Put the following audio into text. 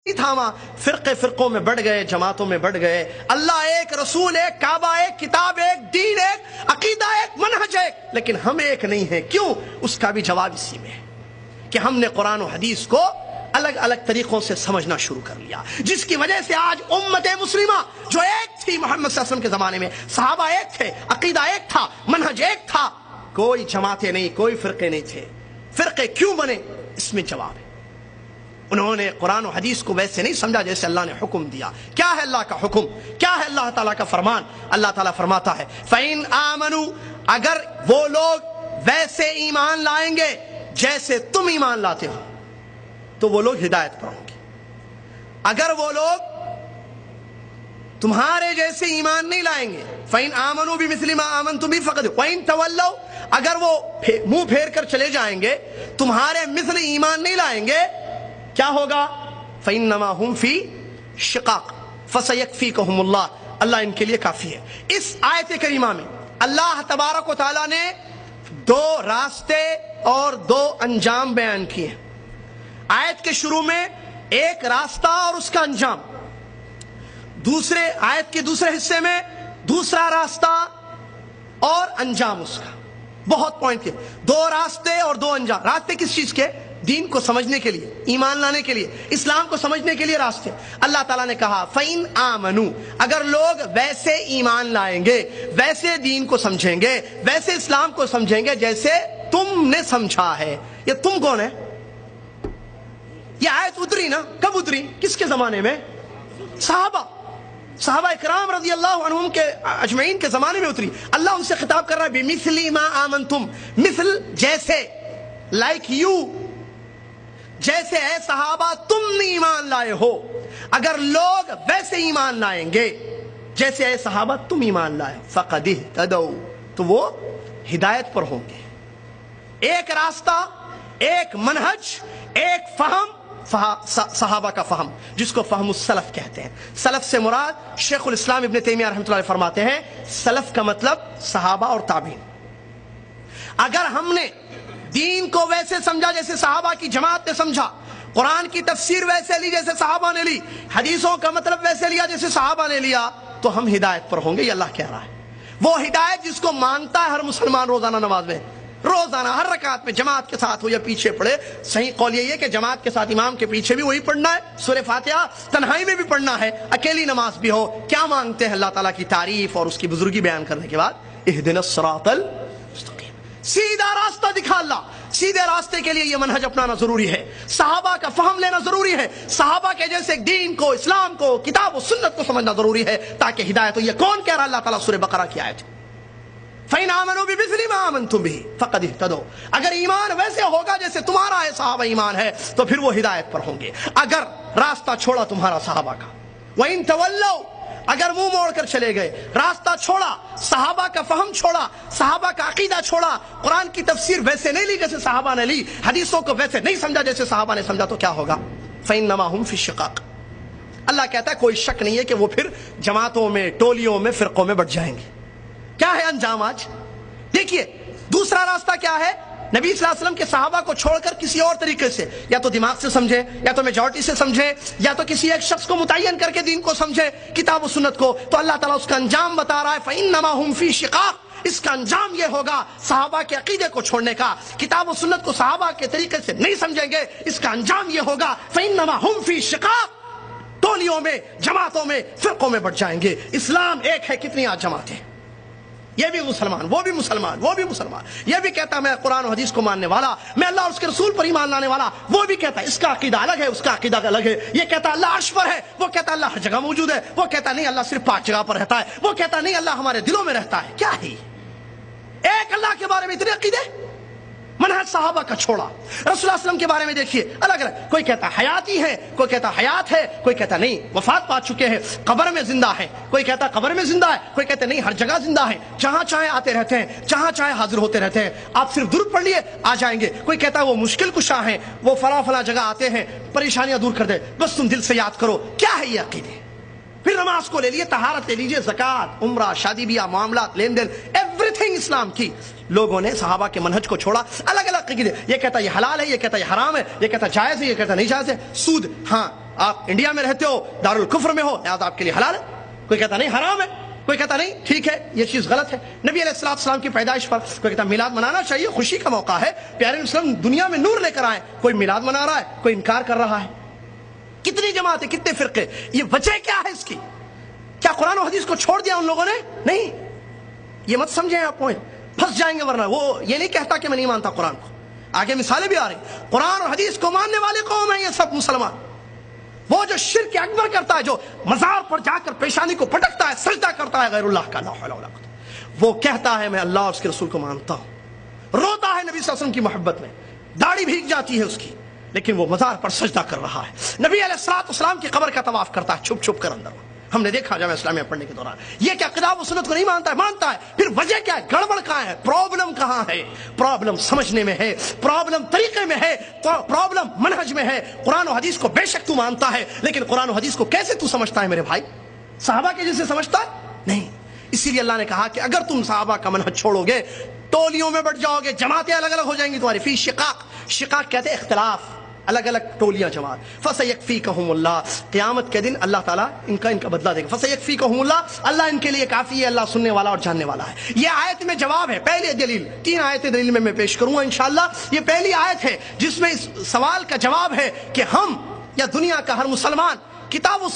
تھاما، فرقوں میں بڑھ گئے، جماعتوں میں بڑھ گئے۔ اللہ ایک، رسول ایک، کعبہ ایک، کتاب ایک، دین ایک، عقیدہ ایک، منہج ایک، لیکن ہم ایک نہیں ہیں۔ کیوں؟ اس کا بھی جواب اسی میں ہے کہ ہم نے قرآن و حدیث کو الگ الگ طریقوں سے سمجھنا شروع کر لیا، جس کی وجہ سے آج امت مسلمہ جو ایک تھی محمد صلی اللہ علیہ وسلم کے زمانے میں، صحابہ ایک تھے، عقیدہ ایک تھا، منہج ایک تھا، کوئی جماعتیں نہیں، کوئی فرقے نہیں تھے۔ فرقے کیوں بنے؟ اس میں جواب ہے، انہوں نے قرآن و حدیث کو ویسے نہیں سمجھا جیسے اللہ نے حکم دیا۔ کیا ہے اللہ کا حکم؟ کیا ہے اللہ تعالیٰ کا فرمان؟ اللہ تعالیٰ فرماتا ہے فَإِنْ آمَنُوا، اگر وہ لوگ ویسے ایمان لائیں گے جیسے تم ایمان لاتے ہو تو وہ لوگ ہدایت پر ہوں گے۔ اگر وہ لوگ تمہارے جیسے ایمان نہیں لائیں گے، فَإِنْ آمَنُوا بِمِثْلِ مَا آمَنْتُمْ بِهِ فَقَدْ وَإِنْ تَوَلَّوْا، اگر وہ منہ پھیر کر چلے جائیں گے، تمہارے مثل ایمان نہیں لائیں گے، کیا ہوگا؟ فَإِنَّمَا هُمْ فِي شِقَاقٍ فَسَيَكْفِيكَهُمُ اللَّهُ، اللہ ان کے لیے کافی ہے۔ اس آیت کریمہ میں اللہ تبارک و تعالیٰ نے دو راستے اور دو انجام بیان کیے ہیں۔ آیت کے شروع میں ایک راستہ اور اس کا انجام، دوسرے آیت کے دوسرے حصے میں دوسرا راستہ اور انجام اس کا۔ بہت پوائنٹ کے دو راستے اور دو انجام۔ راستے کس چیز کے؟ دین کو سمجھنے کے لیے، ایمان لانے کے لیے، اسلام کو سمجھنے کے لیے راستے۔ اللہ تعالیٰ نے کہا فَإِنْ آمَنُوا، اگر لوگ ویسے ایمان لائیں گے، ویسے دین کو سمجھیں گے، ویسے اسلام کو سمجھیں گے جیسے تم نے سمجھا ہے۔ یہ تم کون ہے؟ یہ آیت اتری نا، کب اتری؟ کس کے زمانے میں؟ صحابہ اکرام رضی اللہ عنہم کے اجمعین کے زمانے میں اتری۔ اللہ ان سے خطاب کر رہا ہے بِمِثْلِ مَا آمَنْتُمْ، مثل جیسے، لائک یو، جیسے اے صحابہ تم ایمان لائے ہو۔ اگر لوگ ویسے ایمان لائیں گے جیسے اے صحابہ تم ایمان لائے، فَقَدِ اهْتَدَوْا، تو وہ ہدایت پر ہوں گے۔ ایک راستہ، ایک منہج، ایک فہم، صحابہ کا فہم، جس کو فہم السلف کہتے ہیں۔ سلف سے مراد شیخ الاسلام ابن تیمیہ رحمۃ اللہ علیہ فرماتے ہیں سلف کا مطلب صحابہ اور تابعین۔ اگر ہم نے دین کو ویسے سمجھا جیسے صحابہ کی جماعت نے سمجھا، قرآن کی تفسیر ویسے لی جیسے صحابہ نے لی، حدیثوں کا مطلب ویسے لیا جیسے صحابہ نے لیا، تو ہم ہدایت پر ہوں گے۔ یہ اللہ کہہ رہا ہے۔ وہ ہدایت جس کو مانتا ہے ہر مسلمان روزانہ نماز میں، روزانہ ہر رکعت میں جماعت کے ساتھ ہو یا پیچھے پڑھے۔ صحیح قول یہ ہے کہ جماعت کے ساتھ امام کے پیچھے بھی وہی پڑھنا ہے، سورہ فاتحہ تنہائی میں بھی پڑھنا ہے، اکیلی نماز بھی ہو۔ کیا مانگتے ہیں اللہ تعالیٰ کی تعریف اور اس کی بزرگی بیان کرنے کے بعد؟ اہدنا الصراط المستقیم، سیدھا راستہ دکھا اللہ۔ سیدھے راستے کے لیے یہ منہج اپنانا ضروری ہے، صحابہ کا فہم لینا ضروری ہے، صحابہ کے جیسے دین کو، اسلام کو، کتاب و سنت کو سمجھنا ضروری ہے تاکہ ہدایت ہو۔ یہ کون کہہ رہا؟ اللہ تعالیٰ سورہ بقرہ کی آیت فَإِنْ آمَنُوا بِمِثْلِ مَا آمَنْتُمْ بِهِ فَقَدِ اهْتَدَوْا، اگر ایمان ویسے ہوگا جیسے تمہارا ہے، صحابہ ایمان ہے، تو پھر وہ ہدایت پر ہوں گے۔ اگر راستہ چھوڑا تمہارا صحابہ کا، وَإِنْ تَوَلَّوْا، اگر منہ موڑ کر چلے گئے، راستہ چھوڑا، صحابہ کا فہم چھوڑا، صحابہ کا عقیدہ چھوڑا، قرآن کی تفسیر ویسے نہیں لی جیسے صحابہ نے لی، حدیثوں کو ویسے نہیں سمجھا جیسے صحابہ نے سمجھا، تو کیا ہوگا؟ فَإِنَّمَا هُمْ فِي شِقَاقٍ، اللہ کہتا ہے کوئی شک نہیں ہے کہ وہ پھر جماعتوں میں، ٹولیوں میں، فرقوں میں بٹ جائیں گے۔ کیا ہے انجام آج؟ دیکھیے دوسرا راستہ کیا ہے؟ نبی صلی اللہ علیہ وسلم کے صحابہ کو چھوڑ کر کسی اور طریقے سے، یا تو دماغ سے سمجھے، یا تو میجورٹی سے سمجھے، یا تو کسی ایک شخص کو متعین کر کے دین کو سمجھے، کتاب و سنت کو، تو اللہ تعالیٰ اس کا انجام بتا رہا ہے فَإِنَّمَا هُمْ فِي شِقَاقٍ، اس کا انجام یہ ہوگا صحابہ کے عقیدے کو چھوڑنے کا، کتاب و سنت کو صحابہ کے طریقے سے نہیں سمجھیں گے، اس کا انجام یہ ہوگا فَإِنَّمَا هُمْ فِي شِقَاقٍ، ٹولیوں میں، جماعتوں میں، فرقوں میں بٹ جائیں گے۔ اسلام ایک ہے، کتنی آج جماعتیں، یہ بھی مسلمان، وہ بھی مسلمان، وہ بھی مسلمان، یہ بھی کہتا ہے میں قرآن و حدیث کو ماننے والا، میں اللہ اور اس کے رسول پر ایمان لانے والا، وہ بھی کہتا ہے اس کا عقیدہ الگ ہے، اس کا عقیدہ الگ ہے، یہ کہتا ہے اللہ عرش پر ہے، وہ کہتا ہے اللہ ہر جگہ موجود ہے، وہ کہتا نہیں اللہ صرف پاک جگہ پر رہتا ہے، وہ کہتا نہیں اللہ ہمارے دلوں میں رہتا ہے۔ کیا ہے ایک اللہ کے بارے میں اتنے عقیدے؟ منہج صحابہ کا چھوڑا۔ رسول اللہ صلی اللہ علیہ وسلم کے بارے میں دیکھیے الگ الگ، کوئی کہتا حیاتی ہے، کوئی کہتا حیات ہے، کوئی کہتا نہیں وفات پا چکے ہیں، قبر میں زندہ ہے، کوئی کہتا قبر میں زندہ ہے، کوئی کہتا نہیں ہر جگہ زندہ ہے، جہاں چاہے آتے رہتے ہیں، جہاں چاہے حاضر ہوتے رہتے ہیں، آپ صرف درود پڑھ لیے آ جائیں گے۔ کوئی کہتا ہے وہ مشکل کشا ہیں، وہ فلاں جگہ آتے ہیں، پریشانیاں دور کر دے، بس تم دل سے یاد کرو۔ کیا ہے یہ عقیدے؟ پھر نماز کو لے لیے، طہارت لے لیجیے، زکوٰۃ، عمرہ، شادی بیاہ، معاملات، لین دین، ایوری تھنگ اسلام کی۔ لوگوں نے صحابہ کے منہج کو چھوڑا، الگ الگ عقیدے، یہ کہتا یہ حلال ہے، یہ کہتا یہ حرام ہے، یہ کہتا جائز ہے، یہ کہتا نہیں جائز ہے۔ سود، ہاں آپ انڈیا میں رہتے ہو، دارالکفر میں ہو، لہذا آپ کے لیے حلال ہے، کوئی کہتا نہیں حرام ہے، کوئی کہتا نہیں ٹھیک ہے یہ چیز غلط ہے۔ نبی علیہ السلام کی پیدائش پر کوئی کہتا میلاد منانا چاہیے، خوشی کا موقع ہے، پیارے وسلم دنیا میں نور لے کر آئے، کوئی میلاد منا رہا ہے، کوئی انکار کر رہا ہے۔ کتنی جماعتیں، کتنے فرقے، یہ وجہ کیا ہے اس کی؟ کیا قرآن و حدیث کو چھوڑ دیا ان لوگوں نے؟ نہیں، یہ مت سمجھیں آپ پوائنٹ، پھنس جائیں گے، ورنہ وہ یہ نہیں کہتا کہ میں نہیں مانتا قرآن کو، آگے مثالیں بھی آ رہی، قرآن اور حدیث کو ماننے والے قوم ہیں یہ سب مسلمان۔ وہ جو شرک اکبر کرتا ہے، جو مزار پر جا کر پیشانی کو پٹکتا ہے، سجدہ کرتا ہے غیر اللہ کا، لا حول ولا قوت، وہ کہتا ہے میں اللہ اور اس کے رسول کو مانتا ہوں، روتا ہے نبی صلی اللہ علیہ وسلم کی محبت میں، داڑھی بھیگ جاتی ہے اس کی، لیکن وہ مزار پر سجدہ کر رہا ہے، نبی علیہ السلام کی قبر کا طواف کرتا ہے چھپ چھپ کر اندر۔ ہم نے دیکھا جامعہ اسلامیہ پڑھنے کے دوران، یہ کیا کتاب و سنت کو نہیں مانتا ہے؟ مانتا ہے، پھر وجہ کیا ہے؟ گڑبڑ کہاں ہے؟ پرابلم کہاں ہے؟ پرابلم سمجھنے میں ہے، پرابلم طریقے میں ہے، پرابلم منہج میں ہے۔ قرآن و حدیث کو بے شک تو مانتا ہے، لیکن قرآن و حدیث کو کیسے تو سمجھتا ہے میرے بھائی؟ صحابہ کے جیسے سمجھتا ہے؟ نہیں۔ اسی لیے اللہ نے کہا کہ اگر تم صحابہ کا منہج چھوڑو گے، ٹولیوں میں بٹ جاؤ گے، جماعتیں الگ الگ ہو جائیں گی تمہاری، فی شقاق، شقاق کہتے ہیں اختلاف، الگ الگ ٹولیاں جماعت، فَسَيَكْفِيكَهُمُ اللَّهُ، قیامت کے دن اللہ تعالیٰ ان کا بدلہ دے گا، فَسَيَكْفِيكَهُمُ اللَّهُ، اللہ ان کے لیے کافی ہے، اللہ سننے والا اور جاننے والا ہے۔ یہ آیت میں جواب ہے، پہلی دلیل، 3 آیتیں دلیل میں پیش کروں گا انشاءاللہ۔ یہ پہلی آیت ہے جس میں اس سوال کا جواب ہے کہ ہم یا دنیا کا ہر مسلمان کتاب و